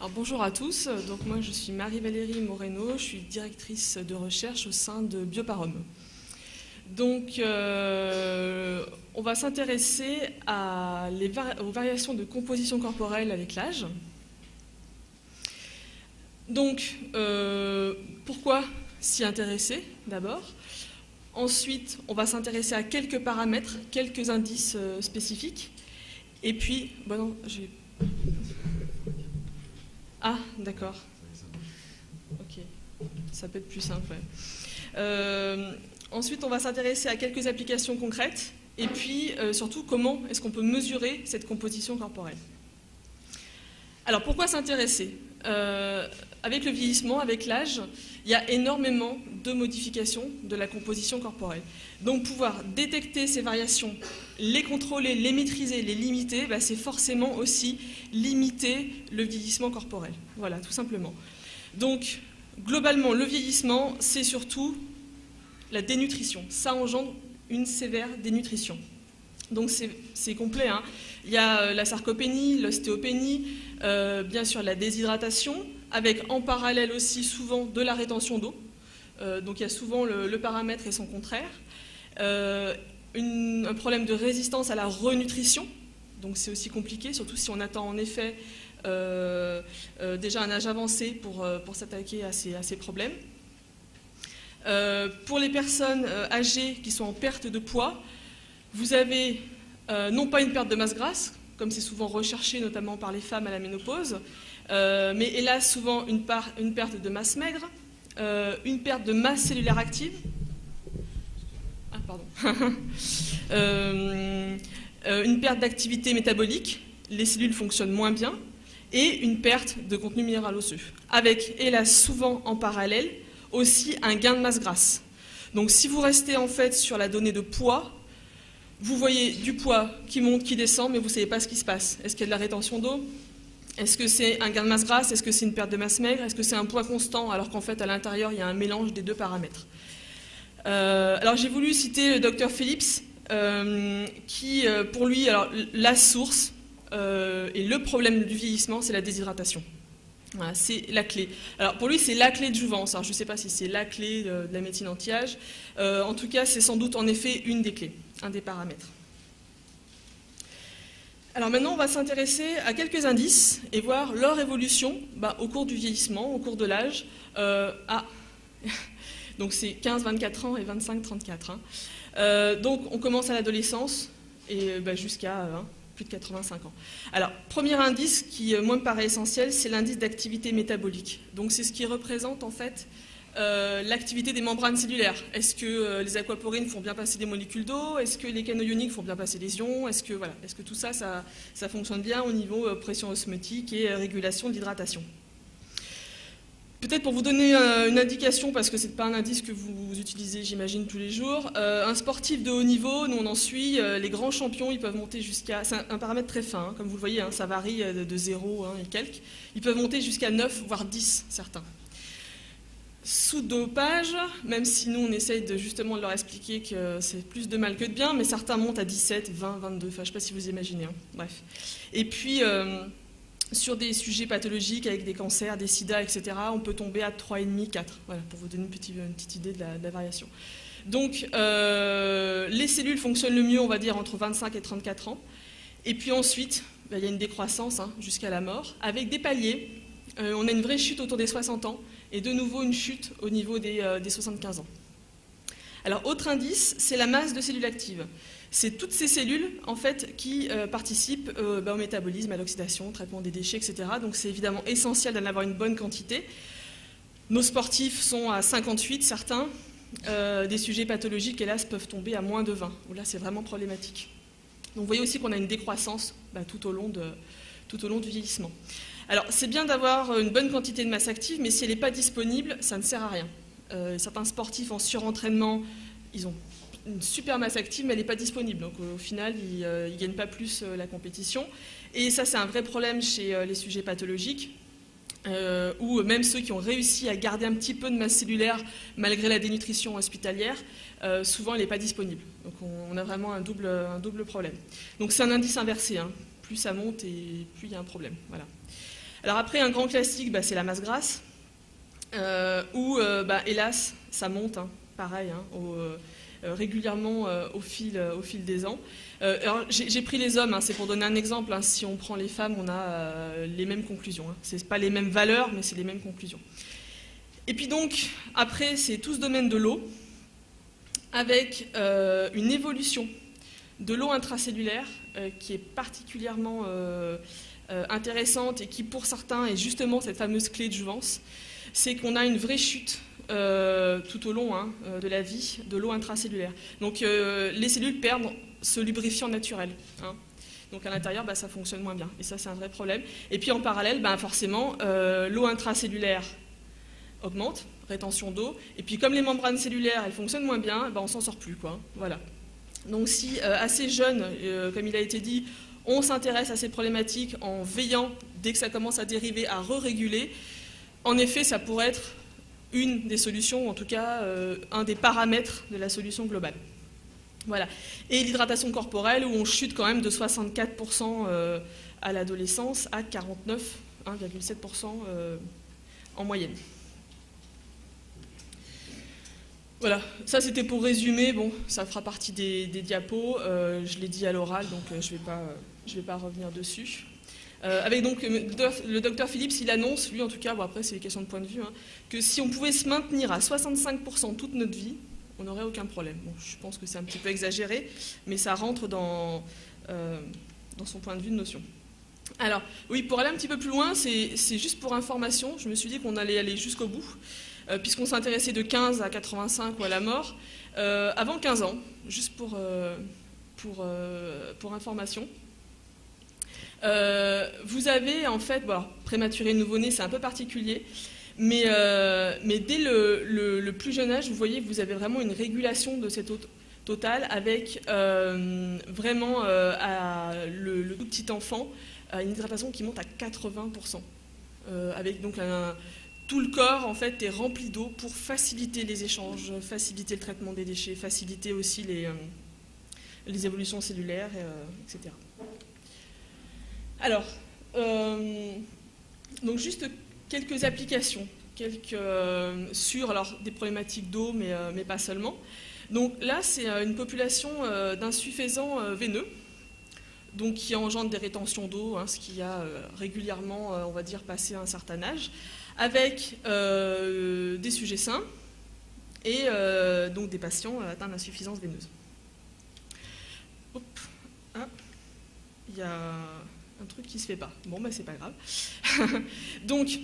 Alors, bonjour à tous, donc moi je suis Marie-Valérie Moreno, je suis directrice de recherche au sein de Bioparom. Donc on va s'intéresser aux variations de composition corporelle avec l'âge. Donc pourquoi s'y intéresser d'abord? Ensuite on va s'intéresser à quelques paramètres, quelques indices spécifiques. Et puis, bon non, j'ai... Ah, d'accord. Ok, ça peut être plus simple. Ouais. Ensuite, on va s'intéresser à quelques applications concrètes et puis surtout comment est-ce qu'on peut mesurer cette composition corporelle. Alors, pourquoi s'intéresser? Avec le vieillissement, avec l'âge, il y a énormément de modifications de la composition corporelle. Donc, pouvoir détecter ces variations, les contrôler, les maîtriser, les limiter, c'est forcément aussi limiter le vieillissement corporel. Voilà, tout simplement. Donc, globalement, le vieillissement, c'est surtout la dénutrition. Ça engendre une sévère dénutrition. Donc, c'est complet. Hein. Il y a la sarcopénie, l'ostéopénie, bien sûr la déshydratation, avec en parallèle aussi souvent de la rétention d'eau. Donc, il y a souvent le paramètre et son contraire. Un problème de résistance à la renutrition, donc c'est aussi compliqué, surtout si on attend en effet déjà un âge avancé pour s'attaquer à ces problèmes. Pour les personnes âgées qui sont en perte de poids, vous avez non pas une perte de masse grasse, comme c'est souvent recherché notamment par les femmes à la ménopause, mais hélas souvent une perte de masse maigre, une perte de masse cellulaire active, une perte d'activité métabolique, les cellules fonctionnent moins bien, et une perte de contenu minéral osseux, avec, hélas, souvent en parallèle, aussi un gain de masse grasse. Donc si vous restez en fait sur la donnée de poids, vous voyez du poids qui monte, qui descend, mais vous ne savez pas ce qui se passe. Est-ce qu'il y a de la rétention d'eau? Est-ce que c'est un gain de masse grasse? Est-ce que c'est une perte de masse maigre? Est-ce que c'est un poids constant, alors qu'en fait, à l'intérieur, il y a un mélange des deux paramètres? Alors j'ai voulu citer le docteur Phillips, qui, pour lui, alors, la source et le problème du vieillissement, c'est la déshydratation. Voilà, c'est la clé. Alors pour lui, c'est la clé de jouvence. Alors je ne sais pas si c'est la clé de la médecine anti-âge. En tout cas, c'est sans doute en effet une des clés, un des paramètres. Alors maintenant, on va s'intéresser à quelques indices et voir leur évolution au cours du vieillissement, au cours de l'âge. Donc c'est 15, 24 ans et 25, 34. Hein. Donc on commence à l'adolescence et jusqu'à plus de 85 ans. Alors, premier indice qui, moi, me paraît essentiel, c'est l'indice d'activité métabolique. Donc c'est ce qui représente en fait l'activité des membranes cellulaires. Est-ce que les aquaporines font bien passer des molécules d'eau? Est-ce que les canaux ioniques font bien passer les ions? Est-ce que tout ça, ça fonctionne bien au niveau pression osmotique et régulation de l'hydratation? Peut-être pour vous donner une indication, parce que ce n'est pas un indice que vous utilisez, j'imagine, tous les jours, un sportif de haut niveau, nous on en suit, les grands champions, ils peuvent monter jusqu'à... C'est un paramètre très fin, hein, comme vous le voyez, hein, ça varie de 0 et quelques. Ils peuvent monter jusqu'à 9, voire 10, certains. Sous dopage, même si nous on essaye justement de leur expliquer que c'est plus de mal que de bien, mais certains montent à 17, 20, 22, je ne sais pas si vous imaginez. Hein. Bref. Et puis... sur des sujets pathologiques avec des cancers, des sida, etc., on peut tomber à 3,5, 4, voilà, pour vous donner une petite idée de la variation. Donc, les cellules fonctionnent le mieux, on va dire, entre 25 et 34 ans. Et puis ensuite, il y a une décroissance jusqu'à la mort, avec des paliers. On a une vraie chute autour des 60 ans, et de nouveau une chute au niveau des 75 ans. Alors, autre indice, c'est la masse de cellules actives. C'est toutes ces cellules en fait, qui participent au métabolisme, à l'oxydation, au traitement des déchets, etc. Donc c'est évidemment essentiel d'en avoir une bonne quantité. Nos sportifs sont à 58, certains. Des sujets pathologiques, hélas, peuvent tomber à moins de 20. Là, c'est vraiment problématique. Donc vous voyez aussi qu'on a une décroissance tout au long du vieillissement. Alors c'est bien d'avoir une bonne quantité de masse active, mais si elle n'est pas disponible, ça ne sert à rien. Certains sportifs en surentraînement, ils ont une super masse active, mais elle n'est pas disponible. Donc au final, ils ne gagnent pas plus la compétition. Et ça, c'est un vrai problème chez les sujets pathologiques, ou même ceux qui ont réussi à garder un petit peu de masse cellulaire malgré la dénutrition hospitalière, souvent elle n'est pas disponible. Donc on a vraiment un double problème. Donc c'est un indice inversé. Hein. Plus ça monte et plus il y a un problème. Voilà. Alors après, un grand classique, c'est la masse grasse, où, hélas, ça monte, hein, pareil, hein, régulièrement au fil des ans. Alors j'ai pris les hommes, hein, c'est pour donner un exemple, hein, si on prend les femmes, on a les mêmes conclusions. Hein. Ce n'est pas les mêmes valeurs, mais c'est les mêmes conclusions. Et puis donc, après, c'est tout ce domaine de l'eau, avec une évolution de l'eau intracellulaire qui est particulièrement intéressante et qui, pour certains, est justement cette fameuse clé de jouvence. C'est qu'on a une vraie chute tout au long de la vie de l'eau intracellulaire. Donc les cellules perdent ce lubrifiant naturel. Hein. Donc à l'intérieur, ça fonctionne moins bien. Et ça, c'est un vrai problème. Et puis en parallèle, forcément, l'eau intracellulaire augmente, rétention d'eau. Et puis comme les membranes cellulaires, elles fonctionnent moins bien, on s'en sort plus, quoi. Voilà. Donc si assez jeune, comme il a été dit, on s'intéresse à ces problématiques en veillant, dès que ça commence à dériver, à re-réguler, en effet, ça pourrait être une des solutions, ou en tout cas un des paramètres de la solution globale. Voilà. Et l'hydratation corporelle, où on chute quand même de 64% à l'adolescence à 49,7% en moyenne. Voilà, ça c'était pour résumer, bon, ça fera partie des diapos, je l'ai dit à l'oral, donc je vais pas revenir dessus. Avec donc le docteur Phillips, il annonce, lui en tout cas, après c'est une question de point de vue, hein, que si on pouvait se maintenir à 65% toute notre vie, on n'aurait aucun problème. Bon, je pense que c'est un petit peu exagéré, mais ça rentre dans son point de vue de notion. Alors, oui, pour aller un petit peu plus loin, c'est juste pour information, je me suis dit qu'on allait aller jusqu'au bout, puisqu'on s'intéressait de 15 à 85 ou à la mort, avant 15 ans, juste pour information. Vous avez en fait, prématuré nouveau-né, c'est un peu particulier, mais dès le plus jeune âge, vous voyez que vous avez vraiment une régulation de cette eau totale avec vraiment le tout petit enfant une hydratation qui monte à 80%, avec donc tout le corps en fait est rempli d'eau pour faciliter les échanges, faciliter le traitement des déchets, faciliter aussi les évolutions cellulaires, etc. Alors, donc juste quelques applications, sur des problématiques d'eau, mais pas seulement. Donc là, c'est une population d'insuffisants veineux, donc qui engendre des rétentions d'eau, hein, ce qui a régulièrement, on va dire, passé un certain âge, avec des sujets sains et donc des patients atteints d'insuffisance veineuse. Hop. Ah, il y a un truc qui ne se fait pas. Bon, c'est pas grave. Donc,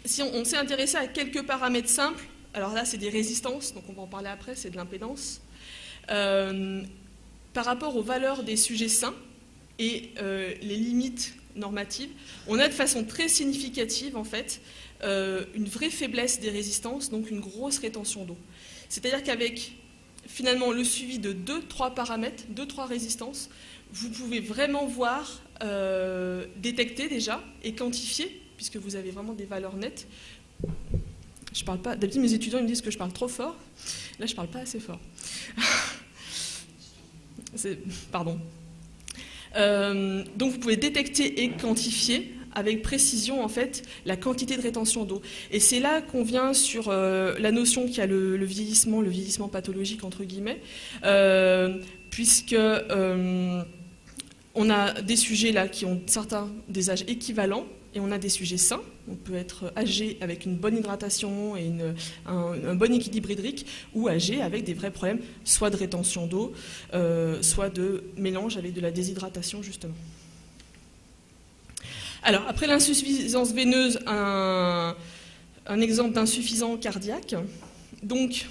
si on s'est intéressé à quelques paramètres simples, alors là, c'est des résistances, donc on va en parler après, c'est de l'impédance. Par rapport aux valeurs des sujets sains et les limites normatives, on a de façon très significative, en fait, une vraie faiblesse des résistances, donc une grosse rétention d'eau. C'est-à-dire qu'avec, finalement, le suivi de 2-3 paramètres, 2-3 résistances, vous pouvez vraiment voir, détecter déjà et quantifier, puisque vous avez vraiment des valeurs nettes. Je parle pas. D'habitude, mes étudiants ils me disent que je parle trop fort. Là, je parle pas assez fort. Pardon. Donc, vous pouvez détecter et quantifier avec précision, en fait, la quantité de rétention d'eau. Et c'est là qu'on vient sur la notion qu'il y a le vieillissement pathologique, entre guillemets, puisque on a des sujets là qui ont certains des âges équivalents, et on a des sujets sains. On peut être âgé avec une bonne hydratation et un bon équilibre hydrique, ou âgé avec des vrais problèmes, soit de rétention d'eau, soit de mélange avec de la déshydratation, justement. Alors, après l'insuffisance veineuse, un exemple d'insuffisance cardiaque. Donc,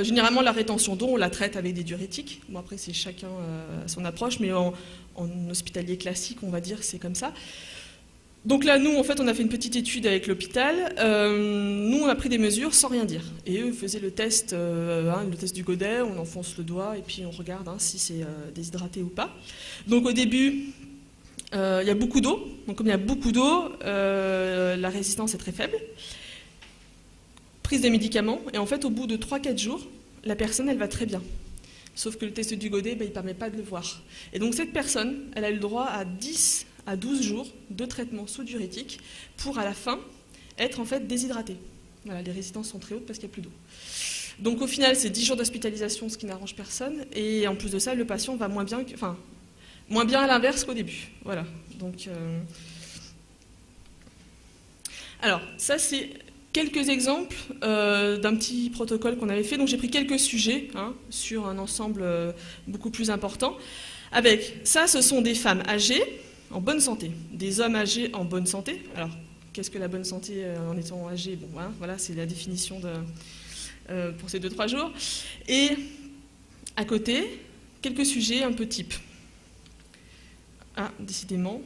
généralement, la rétention d'eau, on la traite avec des diurétiques. Bon, après, c'est chacun son approche, mais en hospitalier classique, on va dire que c'est comme ça. Donc là, nous, en fait, on a fait une petite étude avec l'hôpital. Nous, on a pris des mesures sans rien dire. Et eux faisaient le test du Godet, on enfonce le doigt et puis on regarde si c'est déshydraté ou pas. Donc au début, il y a beaucoup d'eau. Donc comme il y a beaucoup d'eau, la résistance est très faible. Prise des médicaments. Et en fait, au bout de 3-4 jours, la personne, elle va très bien. Sauf que le test du Godet, il ne permet pas de le voir. Et donc cette personne, elle a eu le droit à 10 à 12 jours de traitement sous diurétique pour à la fin être en fait déshydraté. Voilà, les résistances sont très hautes parce qu'il n'y a plus d'eau. Donc au final, c'est 10 jours d'hospitalisation, ce qui n'arrange personne. Et en plus de ça, le patient va moins bien, moins bien à l'inverse qu'au début. Voilà. Donc, alors, ça c'est quelques exemples d'un petit protocole qu'on avait fait. Donc j'ai pris quelques sujets sur un ensemble beaucoup plus important. Avec ça, ce sont des femmes âgées en bonne santé, des hommes âgés en bonne santé. Alors, qu'est-ce que la bonne santé en étant âgé? Bon, voilà, c'est la définition pour ces 2-3 jours. Et à côté, quelques sujets un peu types. Ah, décidément.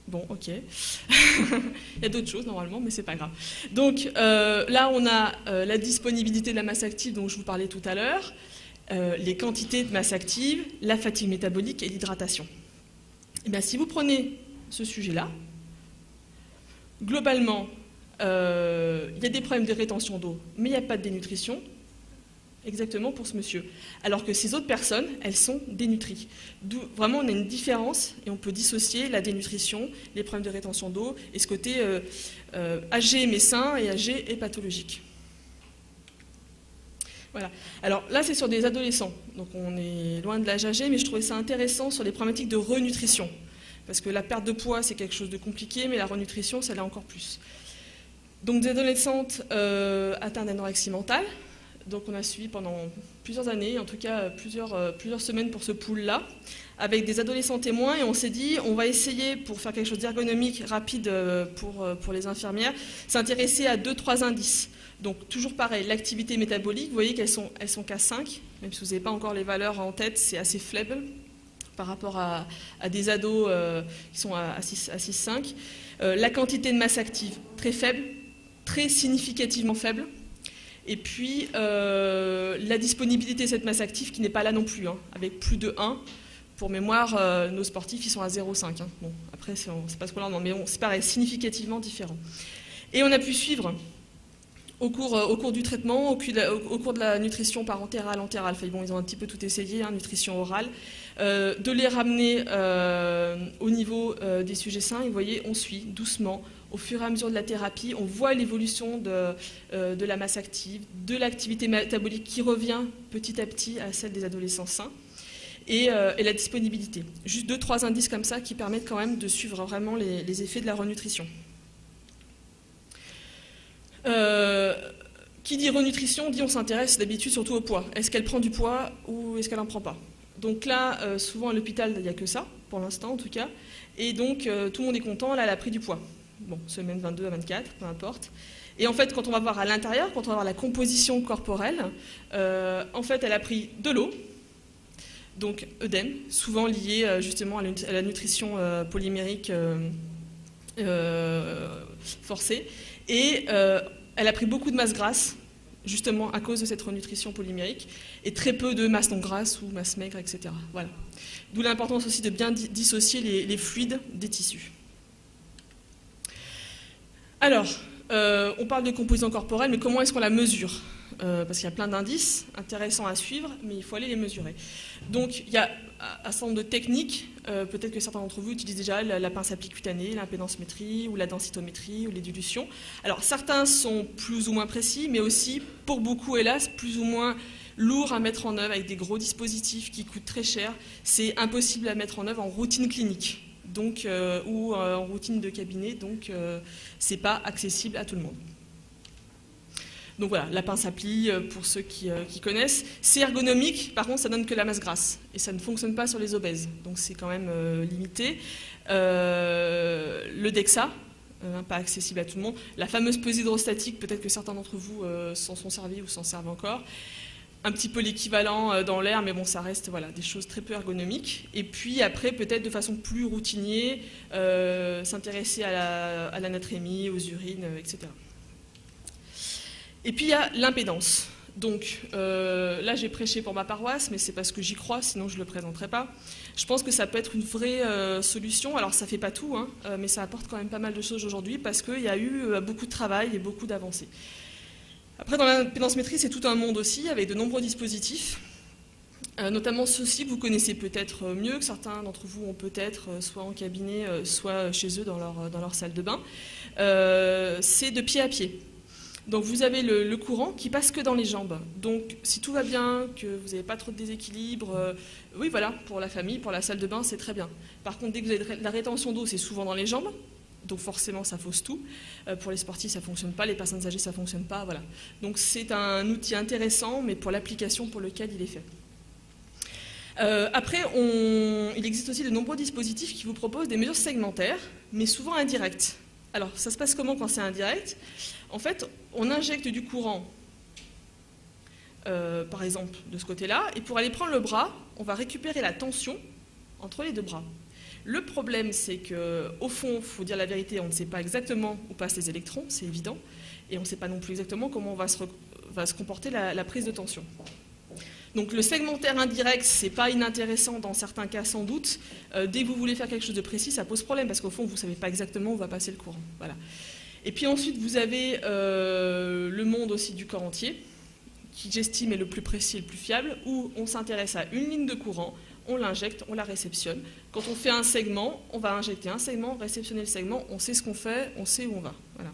Bon, ok. Il y a d'autres choses normalement, mais c'est pas grave. Donc là, on a la disponibilité de la masse active dont je vous parlais tout à l'heure, les quantités de masse active, la fatigue métabolique et l'hydratation. Et bien, si vous prenez ce sujet-là, globalement, il y a des problèmes de rétention d'eau, mais il n'y a pas de dénutrition, exactement pour ce monsieur. Alors que ces autres personnes, elles sont dénutries. D'où vraiment on a une différence et on peut dissocier la dénutrition, les problèmes de rétention d'eau et ce côté âgé mais sain et âgé et pathologique. Voilà. Alors là, c'est sur des adolescents. Donc on est loin de l'âge âgé, mais je trouvais ça intéressant sur les problématiques de renutrition. Parce que la perte de poids, c'est quelque chose de compliqué, mais la renutrition, ça l'est encore plus. Donc des adolescentes atteintes d'anorexie mentale. Donc on a suivi pendant plusieurs années, en tout cas plusieurs semaines pour ce pool-là, avec des adolescents témoins, et on s'est dit, on va essayer, pour faire quelque chose d'ergonomique, rapide pour les infirmières, s'intéresser à 2-3 indices. Donc toujours pareil, l'activité métabolique, vous voyez qu'elles sont qu'à 5, même si vous n'avez pas encore les valeurs en tête, c'est assez faible par rapport à des ados qui sont à 6-5. La quantité de masse active, très faible, très significativement faible. Et puis la disponibilité de cette masse active qui n'est pas là non plus, avec plus de 1. Pour mémoire, nos sportifs, ils sont à 0,5. Bon, après, c'est pas ce qu'on leur demande, mais bon, c'est pareil, significativement différent. Et on a pu suivre au cours du traitement, au cours de la nutrition parentérale, entérale, enfin, bon, ils ont un petit peu tout essayé, nutrition orale, de les ramener au niveau des sujets sains. Et vous voyez, on suit doucement, au fur et à mesure de la thérapie, on voit l'évolution de la masse active, de l'activité métabolique qui revient petit à petit à celle des adolescents sains, et la disponibilité. Juste 2-3 indices comme ça qui permettent quand même de suivre vraiment les effets de la renutrition. Qui dit renutrition dit on s'intéresse d'habitude surtout au poids. Est-ce qu'elle prend du poids ou est-ce qu'elle n'en prend pas? Donc là, souvent à l'hôpital, il n'y a que ça, pour l'instant en tout cas. Et donc tout le monde est content, là elle a pris du poids. Bon, semaine 22 à 24, peu importe. Et en fait, quand on va voir à l'intérieur, quand on va voir la composition corporelle, en fait elle a pris de l'eau, donc œdème, souvent lié justement à la nutrition polymérique forcée. Et elle a pris beaucoup de masse grasse, justement à cause de cette renutrition polymérique, et très peu de masse non grasse ou masse maigre, etc. Voilà. D'où l'importance aussi de bien dissocier les fluides des tissus. Alors, on parle de composition corporelle, mais comment est-ce qu'on la mesure? Parce qu'il y a plein d'indices intéressants à suivre, mais il faut aller les mesurer. Donc, il y a un certain nombre de techniques. Peut-être que certains d'entre vous utilisent déjà la pince à pli cutanée, l'impédancemétrie ou la densitométrie ou les dilutions. Alors, certains sont plus ou moins précis, mais aussi, pour beaucoup, hélas, plus ou moins lourds à mettre en œuvre avec des gros dispositifs qui coûtent très cher. C'est impossible à mettre en œuvre en routine clinique. Donc, ou en routine de cabinet, donc c'est pas accessible à tout le monde. Donc voilà, la pince à pli, pour ceux qui connaissent, c'est ergonomique, par contre ça donne que la masse grasse, et ça ne fonctionne pas sur les obèses, donc c'est quand même limité. Le DEXA, pas accessible à tout le monde. La fameuse pesée hydrostatique, peut-être que certains d'entre vous s'en sont servis ou s'en servent encore. Un petit peu l'équivalent dans l'air, mais bon, ça reste voilà, des choses très peu ergonomiques. Et puis après, peut-être de façon plus routinière, s'intéresser à l'anatrémie, aux urines, etc. Et puis il y a l'impédance. Donc là, j'ai prêché pour ma paroisse, mais c'est parce que j'y crois, sinon je ne le présenterai pas. Je pense que ça peut être une vraie solution. Alors ça ne fait pas tout, mais ça apporte quand même pas mal de choses aujourd'hui parce qu'il y a eu beaucoup de travail et beaucoup d'avancées. Après, dans l'impédancemétrie, c'est tout un monde aussi, avec de nombreux dispositifs. notamment ceux-ci que vous connaissez peut-être mieux, que certains d'entre vous ont peut-être soit en cabinet, soit chez eux dans leur salle de bain. C'est de pied à pied. Donc vous avez le courant qui passe que dans les jambes. Donc si tout va bien, que vous n'avez pas trop de déséquilibre, oui voilà, pour la famille, pour la salle de bain, c'est très bien. Par contre, dès que vous avez de la rétention d'eau, c'est souvent dans les jambes. Donc forcément, ça fausse tout. Pour les sportifs, ça ne fonctionne pas. Les personnes âgées, ça ne fonctionne pas. Voilà. Donc c'est un outil intéressant, mais pour l'application pour lequel il est fait. Après, il existe aussi de nombreux dispositifs qui vous proposent des mesures segmentaires, mais souvent indirectes. Alors, ça se passe comment quand c'est indirect? En fait, on injecte du courant, par exemple, de ce côté-là, et pour aller prendre le bras, on va récupérer la tension entre les deux bras. Le problème, c'est qu'au fond, il faut dire la vérité, on ne sait pas exactement où passent les électrons, c'est évident, et on ne sait pas non plus exactement comment va se comporter la prise de tension. Donc le segmentaire indirect, c'est pas inintéressant dans certains cas sans doute. Dès que vous voulez faire quelque chose de précis, ça pose problème, parce qu'au fond, vous ne savez pas exactement où va passer le courant. Voilà. Et puis ensuite, vous avez le monde aussi du corps entier, qui j'estime est le plus précis et le plus fiable, où on s'intéresse à une ligne de courant, on l'injecte, on la réceptionne. Quand on fait un segment, on va injecter un segment, réceptionner le segment, on sait ce qu'on fait, on sait où on va. Voilà.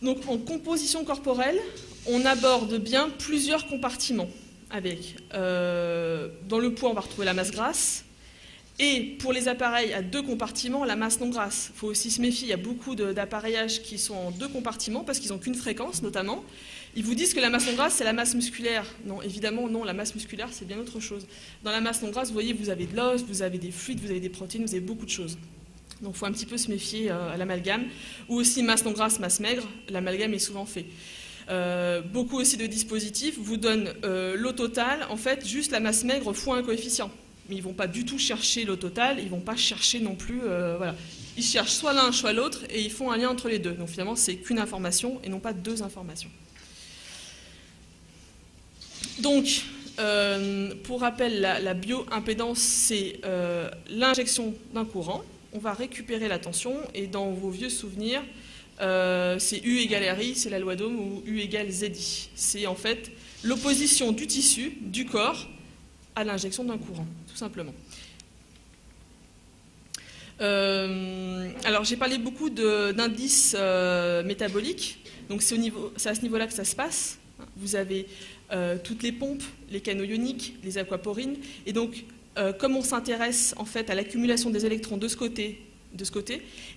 Donc en composition corporelle, on aborde bien plusieurs compartiments. Avec, dans le poids, on va retrouver la masse grasse. Et pour les appareils à 2 compartiments, la masse non grasse. Il faut aussi se méfier, il y a beaucoup d'appareillages qui sont en 2 compartiments parce qu'ils n'ont qu'une fréquence notamment. Ils vous disent que la masse non grasse, c'est la masse musculaire. Non, évidemment, non, la masse musculaire, c'est bien autre chose. Dans la masse non grasse, vous voyez, vous avez de l'os, vous avez des fluides, vous avez des protéines, vous avez beaucoup de choses. Donc il faut un petit peu se méfier à l'amalgame. Ou aussi masse non grasse, masse maigre, l'amalgame est souvent fait. Beaucoup aussi de dispositifs vous donnent l'eau totale, en fait, juste la masse maigre fois un coefficient. Mais ils ne vont pas du tout chercher l'eau totale, ils ne vont pas chercher non plus... voilà. Ils cherchent soit l'un, soit l'autre, et ils font un lien entre les deux. Donc finalement, c'est qu'une information et non pas 2 informations. Donc, pour rappel, la bioimpédance, c'est l'injection d'un courant. On va récupérer la tension, et dans vos vieux souvenirs, c'est U égale RI, c'est la loi d'Ohm, ou U égale ZI. C'est en fait l'opposition du tissu, du corps, à l'injection d'un courant, tout simplement. Alors j'ai parlé beaucoup d'indices métaboliques, donc c'est à ce niveau-là que ça se passe. Vous avez toutes les pompes, les canaux ioniques, les aquaporines, et donc comme on s'intéresse en fait à l'accumulation des électrons de ce côté,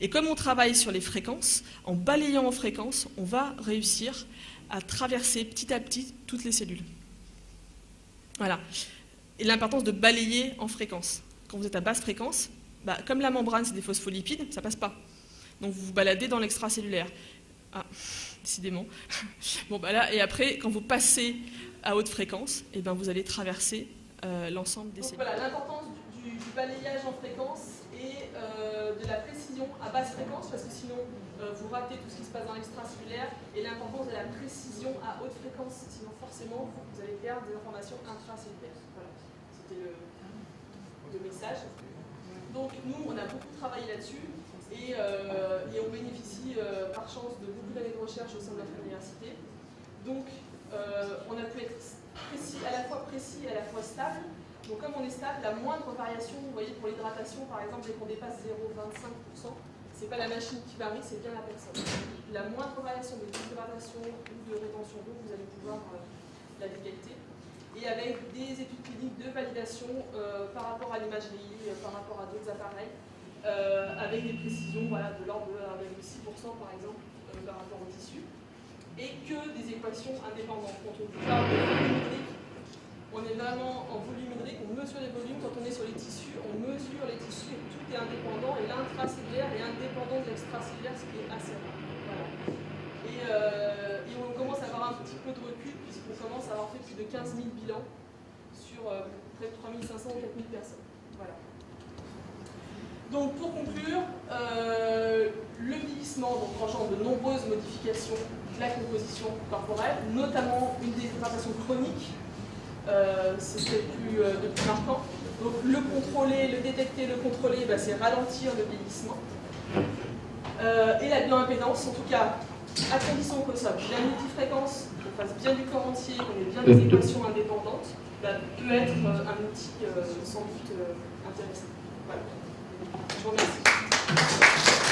et comme on travaille sur les fréquences, en balayant en fréquences, on va réussir à traverser petit à petit toutes les cellules. Voilà. Et l'importance de balayer en fréquence. Quand vous êtes à basse fréquence, bah, comme la membrane c'est des phospholipides, ça ne passe pas. Donc vous vous baladez dans l'extracellulaire. Ah, décidément. Bon, bah là, et après, quand vous passez à haute fréquence, eh ben, vous allez traverser l'ensemble des cellules. Voilà, l'importance du balayage en fréquence et de la précision à basse fréquence, parce que sinon vous ratez tout ce qui se passe dans l'extracellulaire, et l'importance de la précision à haute fréquence, sinon forcément vous allez perdre des informations intracellulaires. Voilà. C'était le message. Donc nous, on a beaucoup travaillé là-dessus et on bénéficie par chance de beaucoup d'années de recherche au sein de notre université. Donc on a pu être précis, à la fois précis et à la fois stable. Donc comme on est stable, la moindre variation, vous voyez pour l'hydratation par exemple, dès qu'on dépasse 0,25%, c'est pas la machine qui varie, c'est bien la personne. La moindre variation de déshydratation ou de rétention d'eau, vous allez pouvoir la détecter. Et avec des études cliniques de validation par rapport à l'imagerie, par rapport à d'autres appareils, avec des précisions voilà, de l'ordre de 1,6% par exemple par rapport au tissu, et que des équations indépendantes. Quand on parle de volumétrique, on est vraiment en volumétrique, on mesure les volumes. Quand on est sur les tissus, on mesure les tissus et tout est indépendant, et l'intracellulaire est indépendant de l'extracellulaire, ce qui est assez rare. Voilà. Et on commence à avoir un petit peu de recul, puisqu'on commence à avoir fait plus de 15 000 bilans sur près de 3 500 ou 4 000 personnes. Voilà. Donc pour conclure, le vieillissement engendre de nombreuses modifications de la composition corporelle, notamment une déshydratation chronique, c'est ce qui est le plus marquant. Donc le contrôler, le détecter, le contrôler, bah, c'est ralentir le vieillissement. Et la bioimpédance, en tout cas, à condition que ça soit bien multifréquence, fasse bien du corps entier, qu'on ait bien des équations indépendantes, bah, peut être un outil sans doute intéressant. Voilà. Je vous remercie.